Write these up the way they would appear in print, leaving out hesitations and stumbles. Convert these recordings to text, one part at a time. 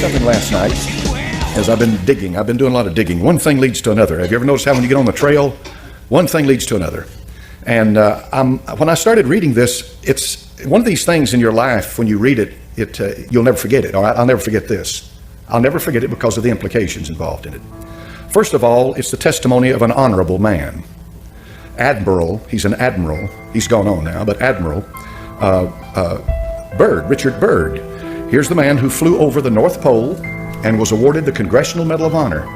something last night as I've been digging. I've been doing a lot of digging. One thing leads to another. Have you ever noticed how when you get on the trail, one thing leads to another? And when I started reading this, it's one of these things in your life, when you read it, you'll never forget it. I'll never forget this. I'll never forget it because of the implications involved in it. First of all, it's the testimony of an honorable man. Admiral, he's an admiral. He's gone on now, but Admiral Byrd, Richard Byrd. Here's the man who flew over the North Pole and was awarded the Congressional Medal of Honor.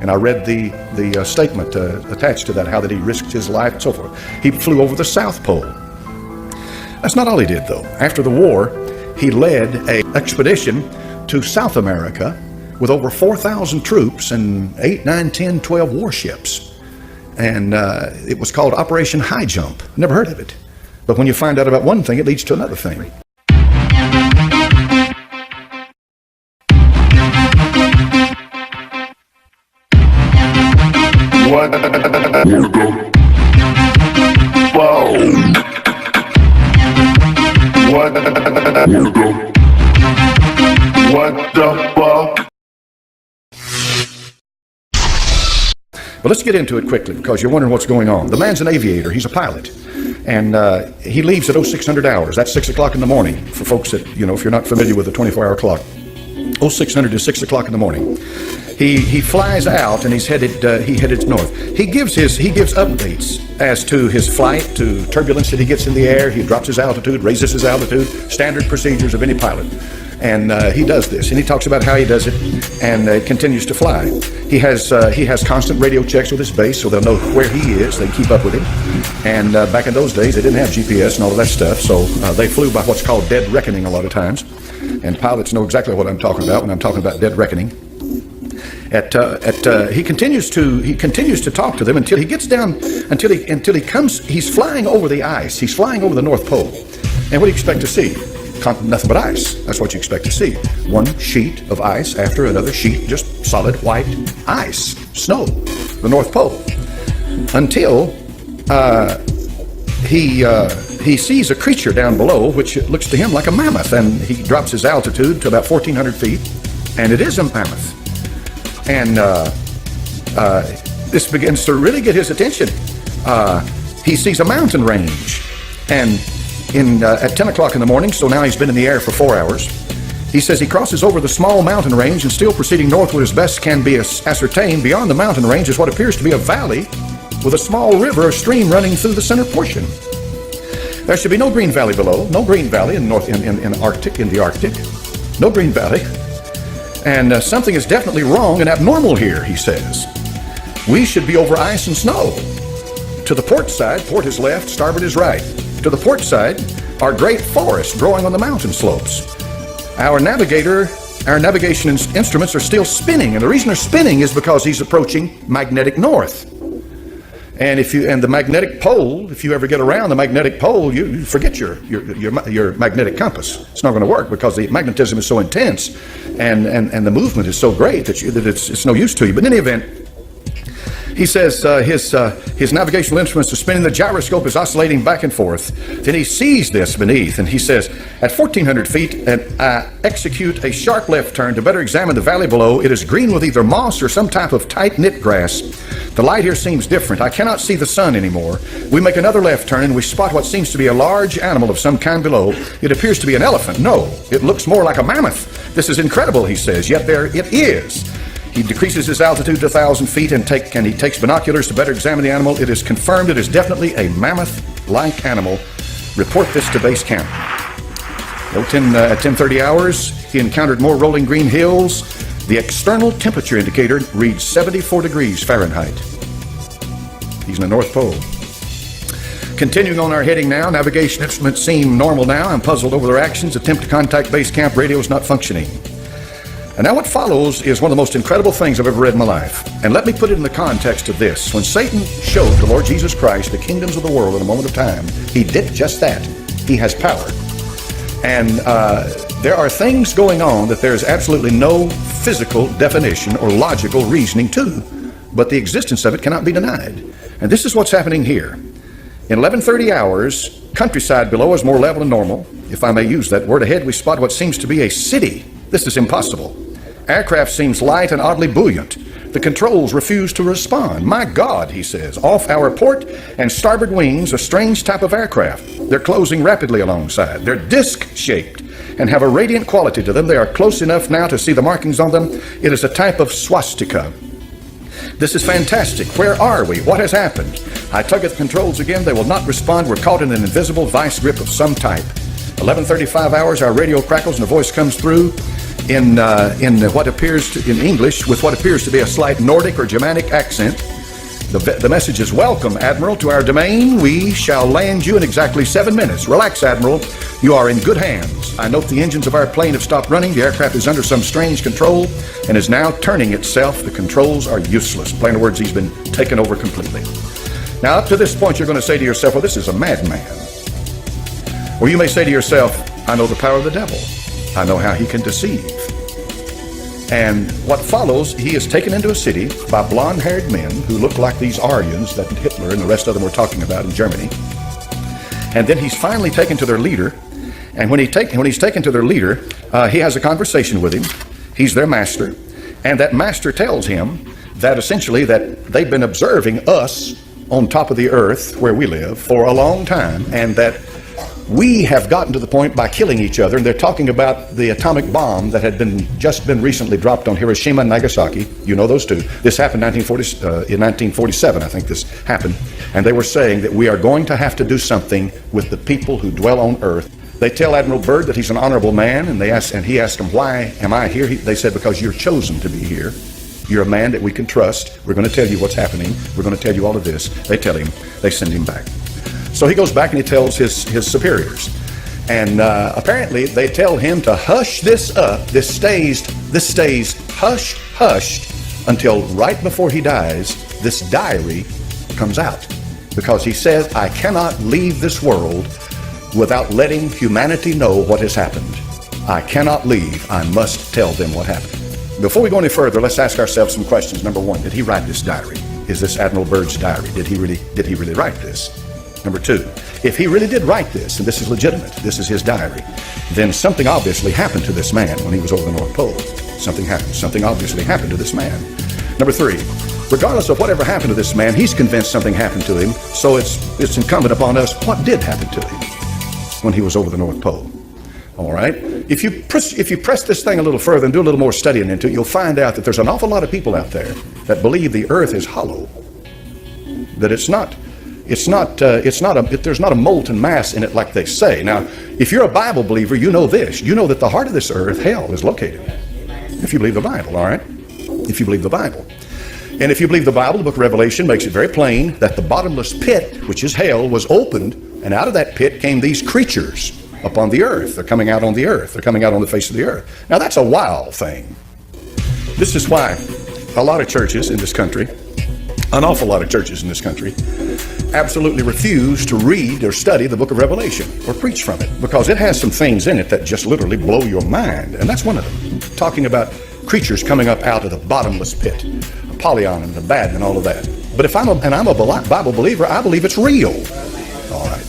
And I read the statement attached to that, how that he risked his life and so forth. He flew over the South Pole. That's not all he did, though. After the war, he led an expedition to South America with over 4,000 troops and 8, 9, 10, 12 warships. And it was called Operation High Jump. Never heard of it. But when you find out about one thing, it leads to another thing. What the fuck? But let's get into it quickly because you're wondering what's going on. The man's an aviator. He's a pilot. And he leaves at 0600 hours. That's 6 o'clock in the morning for folks that, if you're not familiar with the 24-hour clock. 0600 to 6 o'clock in the morning. He flies out and he headed north. He gives updates as to his flight, to turbulence that he gets in the air. He drops his altitude, raises his altitude, standard procedures of any pilot. And he does this, and he talks about how he does it, and continues to fly. He has constant radio checks with his base, so they'll know where he is. They keep up with him. And back in those days, they didn't have GPS and all of that stuff, so they flew by what's called dead reckoning a lot of times. And pilots know exactly what I'm talking about when I'm talking about dead reckoning. He continues to talk to them until he gets down, until he comes. He's flying over the ice. He's flying over the North Pole. And what do you expect to see? Nothing but ice. That's what you expect to see. One sheet of ice after another sheet, just solid white ice, snow, the North Pole. Until he sees a creature down below, which looks to him like a mammoth, and he drops his altitude to about 1,400 feet, and it is a mammoth. And this begins to really get his attention. He sees a mountain range, and at 10 o'clock in the morning, so now he's been in the air for 4 hours, he says he crosses over the small mountain range and still proceeding northward as best can be ascertained. Beyond the mountain range is what appears to be a valley with a small river or stream running through the center portion. There should be no green valley below, no green valley in the Arctic, no green valley. And something is definitely wrong and abnormal here, he says. We should be over ice and snow. To the port side, port is left, starboard is right. To the port side are great forests growing on the mountain slopes. Our navigation instruments are still spinning, and the reason they're spinning is because he's approaching magnetic north. And the magnetic pole, if you ever get around the magnetic pole, you forget your magnetic compass. It's not going to work because the magnetism is so intense, and the movement is so great that it's no use to you. But in any event, he says his navigational instruments are spinning, the gyroscope is oscillating back and forth. Then he sees this beneath, and he says, at 1,400 feet, I execute a sharp left turn to better examine the valley below. It is green with either moss or some type of tight-knit grass. The light here seems different. I cannot see the sun anymore. We make another left turn, and we spot what seems to be a large animal of some kind below. It appears to be an elephant. No, it looks more like a mammoth. This is incredible, he says, yet there it is. He decreases his altitude to 1,000 feet and he takes binoculars to better examine the animal. It is confirmed it is definitely a mammoth-like animal. Report this to base camp. At 10:30 hours, he encountered more rolling green hills. The external temperature indicator reads 74 degrees Fahrenheit. He's in the North Pole. Continuing on our heading now, navigation instruments seem normal now. I'm puzzled over their actions. Attempt to contact base camp, radio is not functioning. And now what follows is one of the most incredible things I've ever read in my life. And let me put it in the context of this. When Satan showed the Lord Jesus Christ the kingdoms of the world in a moment of time, he did just that. He has power. And there are things going on that there's absolutely no physical definition or logical reasoning to, but the existence of it cannot be denied. And this is what's happening here. In 11:30 hours, countryside below is more level and normal. If I may use that word, ahead we spot what seems to be a city. This is impossible. Aircraft seems light and oddly buoyant. The controls refuse to respond. My God, he says, off our port and starboard wings, a strange type of aircraft. They're closing rapidly alongside. They're disc-shaped and have a radiant quality to them. They are close enough now to see the markings on them. It is a type of swastika. This is fantastic. Where are we? What has happened? I tug at the controls again. They will not respond. We're caught in an invisible vice grip of some type. 11:35 hours, our radio crackles and a voice comes through in what appears to, in English, with what appears to be a slight Nordic or Germanic accent. The message is, welcome, Admiral, to our domain. We shall land you in exactly 7 minutes. Relax, Admiral. You are in good hands. I note the engines of our plane have stopped running. The aircraft is under some strange control and is now turning itself. The controls are useless. In plain words, he's been taken over completely. Now, up to this point, you're going to say to yourself, well, this is a madman. Or you may say to yourself, I know the power of the devil. I know how he can deceive. And what follows, he is taken into a city by blonde-haired men who look like these Aryans that Hitler and the rest of them were talking about in Germany. And then he's finally taken to their leader. And when he's taken to their leader, he has a conversation with him. He's their master. And that master tells him that essentially that they've been observing us on top of the earth where we live for a long time, and that we have gotten to the point by killing each other. And they're talking about the atomic bomb that had just been recently dropped on Hiroshima and Nagasaki. You know those two. This happened in 1947, I think this happened. And they were saying that we are going to have to do something with the people who dwell on earth. They tell Admiral Byrd that he's an honorable man, and he asked him, why am I here? They said, because you're chosen to be here. You're a man that we can trust. We're going to tell you what's happening. We're going to tell you all of this. They tell him. They send him back. So he goes back and he tells his superiors. And apparently they tell him to hush this up. This stays hushed until right before he dies, this diary comes out. Because he says, I cannot leave this world without letting humanity know what has happened. I cannot leave. I must tell them what happened. Before we go any further, let's ask ourselves some questions. Number one, did he write this diary? Is this Admiral Byrd's diary? Did he really write this? Number two, if he really did write this, and this is legitimate, this is his diary, then something obviously happened to this man when he was over the North Pole. Something happened. Something obviously happened to this man. Number three, regardless of whatever happened to this man, he's convinced something happened to him, so it's incumbent upon us, what did happen to him when he was over the North Pole? All right? If you press this thing a little further and do a little more studying into it, you'll find out that there's an awful lot of people out there that believe the earth is hollow, that there's not a molten mass in it like they say. Now, if you're a Bible believer, you know this. You know that the heart of this earth, hell, is located. If you believe the Bible, all right? If you believe the Bible. And if you believe the Bible, the book of Revelation makes it very plain that the bottomless pit, which is hell, was opened, and out of that pit came these creatures upon the earth. They're coming out on the earth. They're coming out on the face of the earth. Now, that's a wild thing. This is why a lot of churches in this country, an awful lot of churches in this country, absolutely refuse to read or study the book of Revelation or preach from it, because it has some things in it that just literally blow your mind. And that's one of them, talking about creatures coming up out of the bottomless pit, Apollyon and Abaddon and all of that. But if I'm a Bible believer, I believe it's real. All right.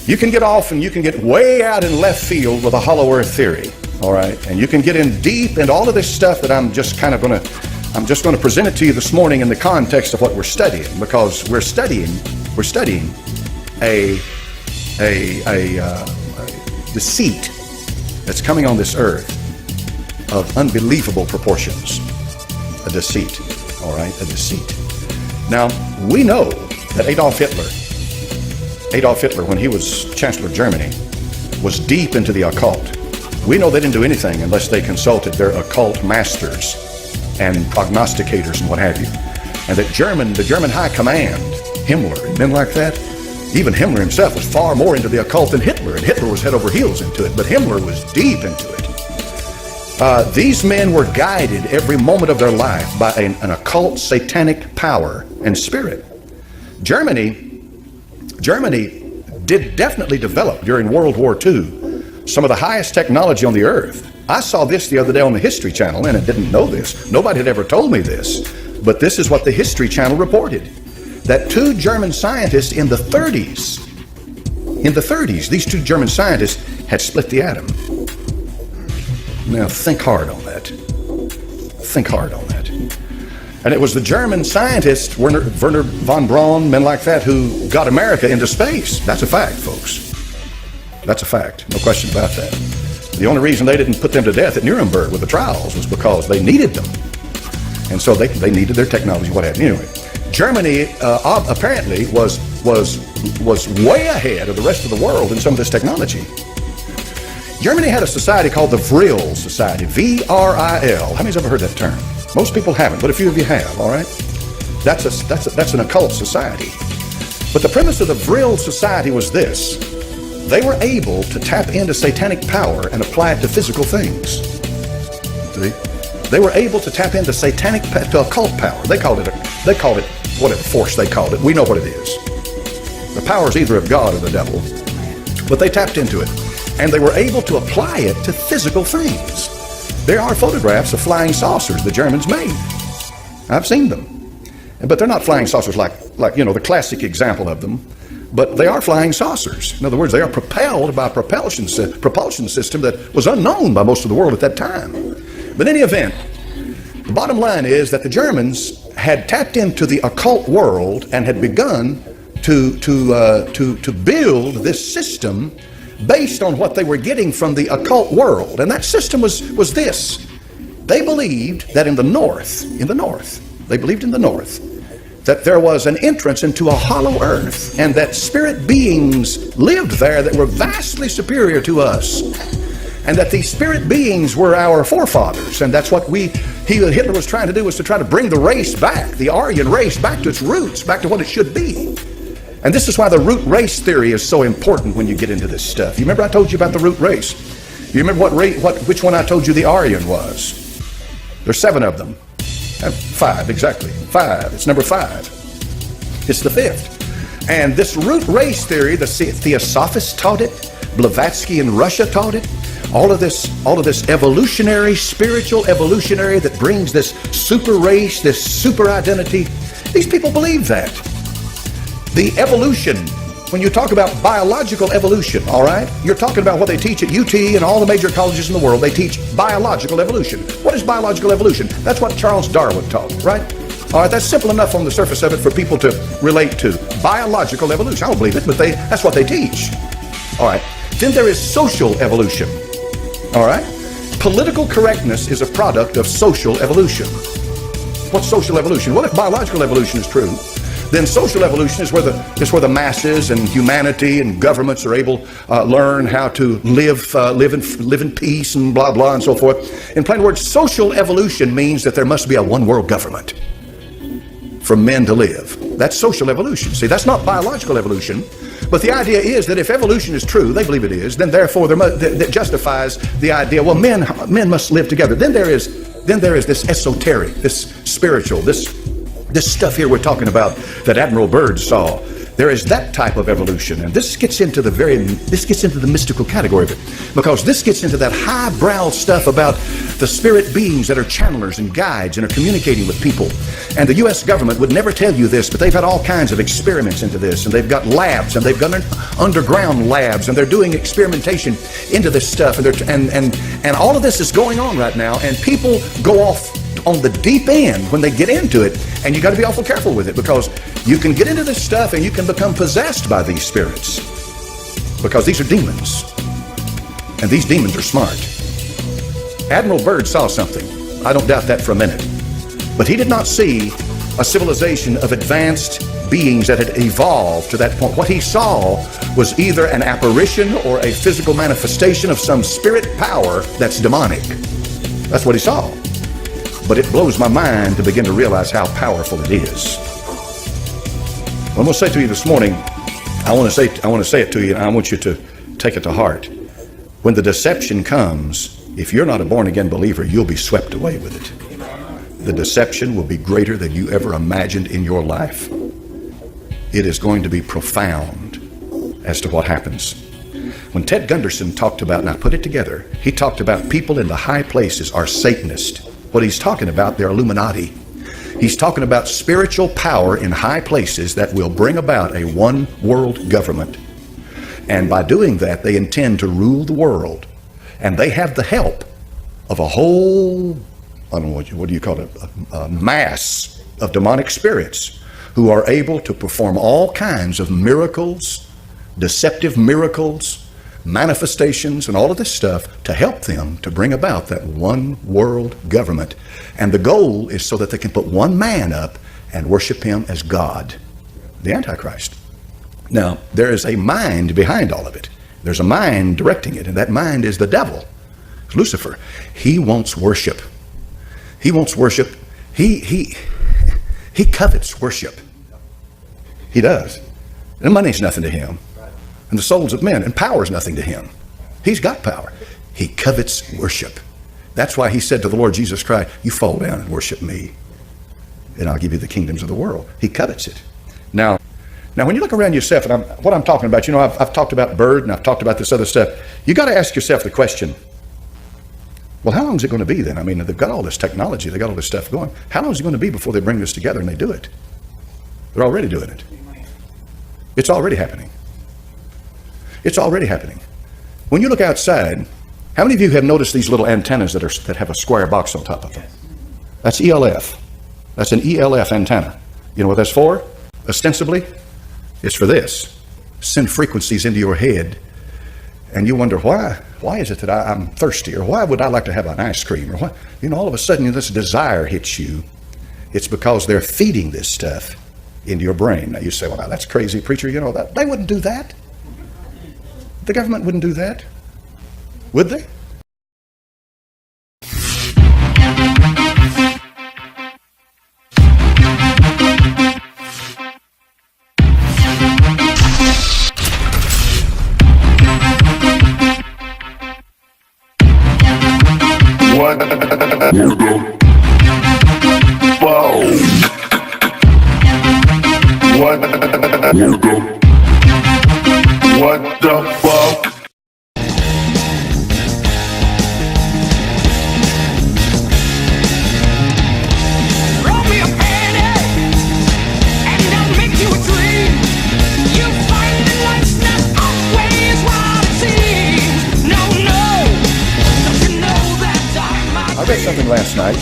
You can get off and you can get way out in left field with a hollow earth theory. All right. And you can get in deep into all of this stuff that I'm just going to present it to you this morning in the context of what we're studying, because we're studying a deceit that's coming on this earth of unbelievable proportions. A deceit, all right, a deceit. Now, we know that Adolf Hitler, when he was Chancellor of Germany, was deep into the occult. We know they didn't do anything unless they consulted their occult masters and prognosticators and what have you. And that the German high command, Himmler and men like that, even Himmler himself was far more into the occult than Hitler, and Hitler was head over heels into it, but Himmler was deep into it. These men were guided every moment of their life by an occult satanic power and spirit. Germany did definitely develop during World War II some of the highest technology on the earth. I saw this the other day on the History Channel, and I didn't know this. Nobody had ever told me this, but this is what the History Channel reported, that two German scientists in the 30s, these two German scientists had split the atom. Now think hard on that. Think hard on that. And it was the German scientist, Werner von Braun, men like that, who got America into space. That's a fact, folks. That's a fact. No question about that. The only reason they didn't put them to death at Nuremberg with the trials was because they needed them. And so they needed their technology, what have you. Anyway, Germany apparently was way ahead of the rest of the world in some of this technology. Germany had a society called the Vril Society, V-R-I-L. How many's ever heard that term? Most people haven't, but a few of you have, all right? That's an occult society. But the premise of the Vril Society was this. They were able to tap into satanic power and apply it to physical things. See? They were able to tap into to occult power. They called it whatever force they called it. We know what it is. The power is either of God or the devil. But they tapped into it. And they were able to apply it to physical things. There are photographs of flying saucers the Germans made. I've seen them. But they're not flying saucers like the classic example of them. But they are flying saucers. In other words, they are propelled by a propulsion system that was unknown by most of the world at that time. But in any event, the bottom line is that the Germans had tapped into the occult world and had begun to build this system based on what they were getting from the occult world. And that system was this. They believed that in the north, that there was an entrance into a hollow earth, and that spirit beings lived there that were vastly superior to us, and that these spirit beings were our forefathers. And that's what Hitler was trying to do, was to try to bring the race back, the Aryan race, back to its roots, back to what it should be. And this is why the root race theory is so important when you get into this stuff. You remember I told you about the root race? You remember which one I told you the Aryan was? There's 7 of them. 5, exactly. 5. It's number 5. It's the 5th. And this root race theory, the Theosophists taught it. Blavatsky in Russia taught it. All of this evolutionary, spiritual evolutionary that brings this super race, this super identity. These people believe that. The evolution, when you talk about biological evolution, all right, you're talking about what they teach at UT and all the major colleges in the world. They teach biological evolution. What is biological evolution? That's what Charles Darwin taught, right? All right, that's simple enough on the surface of it for people to relate to. Biological evolution. I don't believe it, but that's what they teach. All right. Then there is social evolution. All right. Political correctness is a product of social evolution. What's social evolution? Well, if biological evolution is true, then social evolution is where the masses and humanity and governments are able to learn how to live in peace and blah blah and so forth. In plain words, social evolution means that there must be a one world government for men to live. That's social evolution. See, that's not biological evolution. But the idea is that if evolution is true, they believe it is, then therefore that justifies the idea, well, men must live together. Then there is this esoteric, this spiritual, this stuff here we're talking about that Admiral Byrd saw. There is that type of evolution, and this gets into the mystical category of it, because this gets into that highbrow stuff about the spirit beings that are channelers and guides and are communicating with people. And the U.S. government would never tell you this, but they've had all kinds of experiments into this, and they've got labs, and they've got underground labs, and they're doing experimentation into this stuff, and all of this is going on right now, and people go off on the deep end when they get into it, and you got to be awful careful with it, because you can get into this stuff and you can become possessed by these spirits, because these are demons, and these demons are smart. Admiral Byrd saw something. I don't doubt that for a minute, but he did not see a civilization of advanced beings that had evolved to that point. What he saw was either an apparition or a physical manifestation of some spirit power that's demonic. That's what he saw. But it blows my mind to begin to realize how powerful it is. What I'm going to say to you this morning, I want to say it to you, and I want you to take it to heart. When the deception comes, if you're not a born-again believer, you'll be swept away with it. The deception will be greater than you ever imagined in your life. It is going to be profound as to what happens. When Ted Gunderson talked about, and I put it together, he talked about people in the high places are Satanists. What he's talking about, they're Illuminati. He's talking about spiritual power in high places that will bring about a one world government. And by doing that, they intend to rule the world. And they have the help of a whole I don't know what do you call it, a mass of demonic spirits who are able to perform all kinds of miracles, deceptive miracles, manifestations, and all of this stuff to help them to bring about that one world government. And the goal is so that they can put one man up and worship him as God, the Antichrist. Now, there is a mind behind all of it. There's a mind directing it, and that mind is the devil, Lucifer. He wants worship. He wants worship. He covets worship. He does. And money's nothing to him. And the souls of men, and power's nothing to him. He's got power. He covets worship. That's why he said to the Lord Jesus Christ, you fall down and worship me, and I'll give you the kingdoms of the world. He covets it. Now when you look around yourself, and what I'm talking about, I've talked about Bird, and I've talked about this other stuff. You got to ask yourself the question, well, how long is it going to be then? I mean, they've got all this technology, they've got all this stuff going. How long is it going to be before they bring this together and they do it? They're already doing it. It's already happening. It's already happening. When you look outside, how many of you have noticed these little antennas that have a square box on top of them? That's ELF. That's an ELF antenna. You know what that's for? Ostensibly, it's for this. Send frequencies into your head, and you wonder, why is it that I'm thirsty, or why would I like to have an ice cream, or why, all of a sudden this desire hits you. It's because they're feeding this stuff into your brain. Now you say, well, now that's crazy, preacher. That they wouldn't do that. The government wouldn't do that, would they? What the fuck? Roll me a penny, and I'll make you a dream. You find the life's not always what it seems. No, don't you know that I read something last night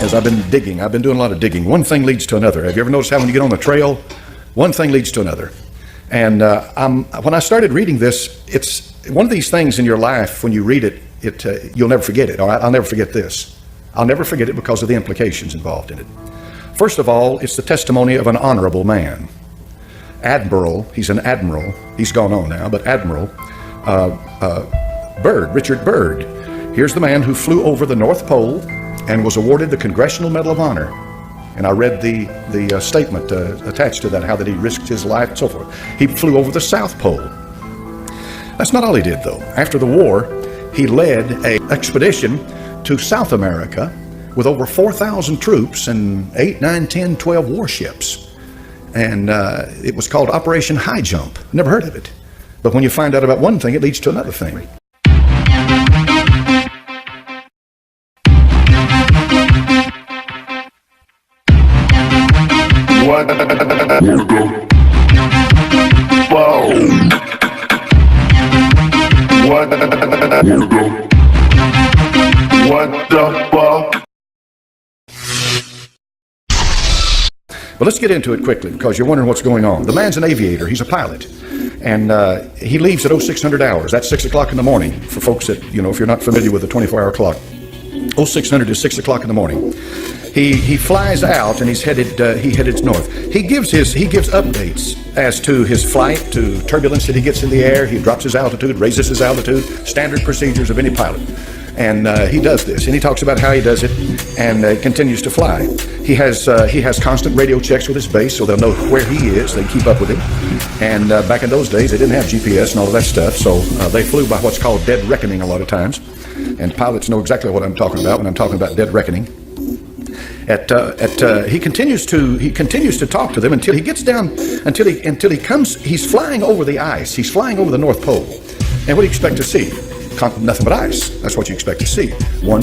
as I've been digging. I've been doing a lot of digging. One thing leads to another. Have you ever noticed how when you get on the trail, one thing leads to another? And when I started reading this, it's one of these things in your life, when you read it, you'll never forget it. I'll never forget this. I'll never forget it because of the implications involved in it. First of all, it's the testimony of an honorable man. Admiral, he's an admiral. He's gone on now, but Admiral Byrd, Richard Byrd. Here's the man who flew over the North Pole and was awarded the Congressional Medal of Honor. And I read the statement attached to that, how that he risked his life and so forth. He flew over the South Pole. That's not all he did, though. After the war, he led an expedition to South America with over 4,000 troops and 8, 9, 10, 12 warships. And it was called Operation High Jump. Never heard of it. But when you find out about one thing, it leads to another thing. What the fuck? What the fuck? But let's get into it quickly, because you're wondering what's going on. The man's an aviator. He's a pilot. And he leaves at 0600 hours. That's 6 o'clock in the morning for folks that, if you're not familiar with the 24-hour clock. 0600 is 6 o'clock in the morning. He flies out and he headed north. He gives updates as to his flight, to turbulence that he gets in the air. He drops his altitude, raises his altitude, standard procedures of any pilot. And he does this, and he talks about how he does it, and continues to fly. He has constant radio checks with his base, so they'll know where he is. They keep up with him. And back in those days, they didn't have GPS and all of that stuff, so they flew by what's called dead reckoning a lot of times. And pilots know exactly what I'm talking about when I'm talking about dead reckoning. He continues to talk to them until he gets down, until he comes. He's flying over the ice. He's flying over the North Pole. And what do you expect to see? Nothing but ice. That's what you expect to see. One